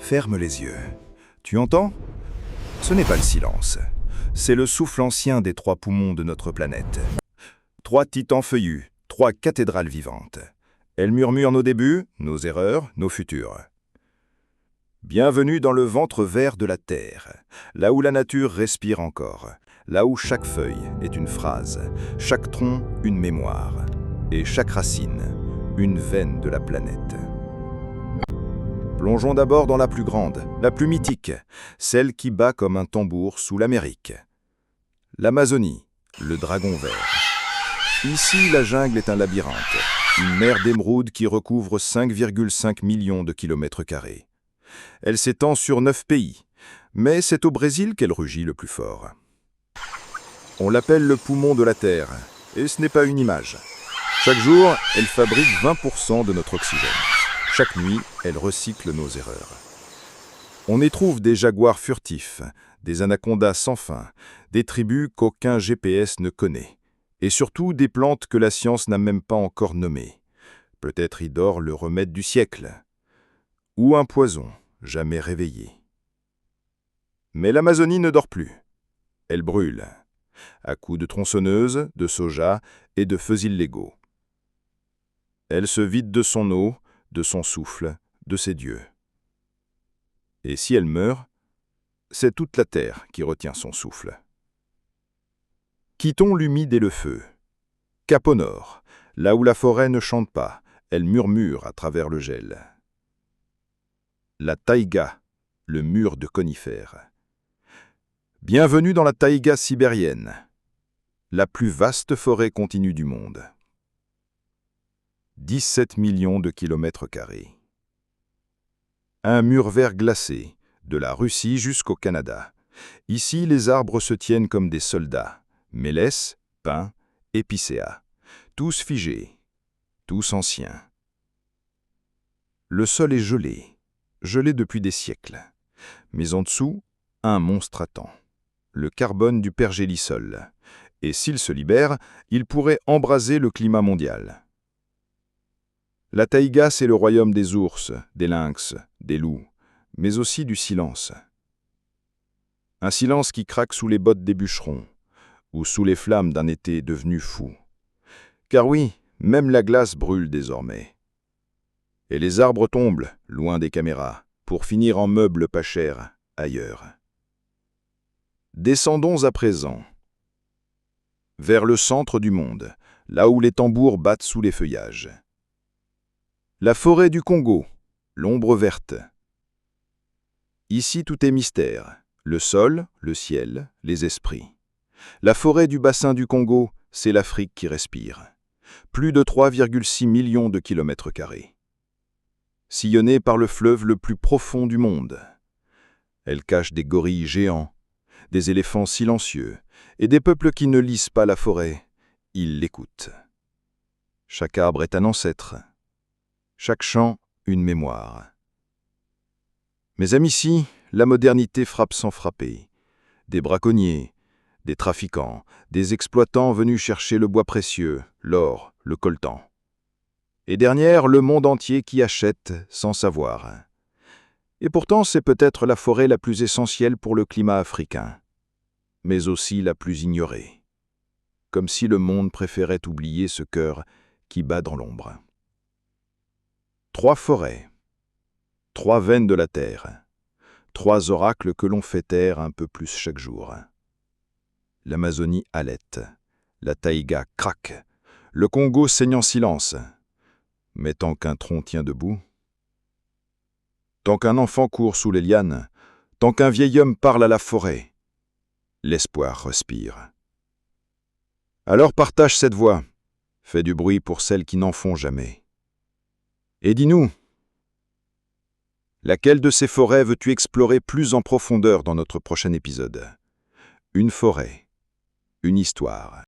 Ferme les yeux. Tu entends? Ce n'est pas le silence. C'est le souffle ancien des 3 poumons de notre planète. 3 titans feuillus, 3 cathédrales vivantes. Elles murmurent nos débuts, nos erreurs, nos futurs. Bienvenue dans le ventre vert de la Terre, là où la nature respire encore, là où chaque feuille est une phrase, chaque tronc une mémoire, et chaque racine une veine de la planète. Plongeons d'abord dans la plus grande, la plus mythique, celle qui bat comme un tambour sous l'Amérique. L'Amazonie, le dragon vert. Ici, la jungle est un labyrinthe, une mer d'émeraude qui recouvre 5,5 millions de kilomètres carrés. Elle s'étend sur 9 pays, mais c'est au Brésil qu'elle rugit le plus fort. On l'appelle le poumon de la Terre, et ce n'est pas une image. Chaque jour, elle fabrique 20% de notre oxygène. Chaque nuit, elle recycle nos erreurs. On y trouve des jaguars furtifs, des anacondas sans fin, des tribus qu'aucun GPS ne connaît, et surtout des plantes que la science n'a même pas encore nommées. Peut-être y dort le remède du siècle, ou un poison jamais réveillé. Mais l'Amazonie ne dort plus. Elle brûle, à coups de tronçonneuses, de soja et de feux illégaux. Elle se vide de son eau, de son souffle, de ses dieux. Et si elle meurt, c'est toute la terre qui retient son souffle. Quittons l'humide et le feu. Cap au nord, là où la forêt ne chante pas, elle murmure à travers le gel. La taïga, le mur de conifères. Bienvenue dans la taïga sibérienne, la plus vaste forêt continue du monde. 17 millions de kilomètres carrés. Un mur vert glacé, de la Russie jusqu'au Canada. Ici, les arbres se tiennent comme des soldats. Mélèzes, pins, épicéas. Tous figés, tous anciens. Le sol est gelé, gelé depuis des siècles. Mais en dessous, un monstre attend. Le carbone du pergélisol. Et s'il se libère, il pourrait embraser le climat mondial. La taïga, c'est le royaume des ours, des lynx, des loups, mais aussi du silence. Un silence qui craque sous les bottes des bûcherons, ou sous les flammes d'un été devenu fou. Car oui, même la glace brûle désormais. Et les arbres tombent, loin des caméras, pour finir en meubles pas chers, ailleurs. Descendons à présent, vers le centre du monde, là où les tambours battent sous les feuillages. La forêt du Congo, l'ombre verte. Ici tout est mystère, le sol, le ciel, les esprits. La forêt du bassin du Congo, c'est l'Afrique qui respire. Plus de 3,6 millions de kilomètres carrés. Sillonnée par le fleuve le plus profond du monde. Elle cache des gorilles géants, des éléphants silencieux et des peuples qui ne lisent pas la forêt, ils l'écoutent. Chaque arbre est un ancêtre. Chaque champ, une mémoire. Mais amis, ici, la modernité frappe sans frapper. Des braconniers, des trafiquants, des exploitants venus chercher le bois précieux, l'or, le coltan. Et derrière, le monde entier qui achète sans savoir. Et pourtant, c'est peut-être la forêt la plus essentielle pour le climat africain, mais aussi la plus ignorée. Comme si le monde préférait oublier ce cœur qui bat dans l'ombre. 3 forêts, 3 veines de la terre, 3 oracles que l'on fait taire un peu plus chaque jour. L'Amazonie halète, la taïga craque, le Congo saigne en silence. Mais tant qu'un tronc tient debout, tant qu'un enfant court sous les lianes, tant qu'un vieil homme parle à la forêt, l'espoir respire. Alors partage cette voix, fais du bruit pour celles qui n'en font jamais. Et dis-nous, laquelle de ces forêts veux-tu explorer plus en profondeur dans notre prochain épisode? Une forêt, une histoire.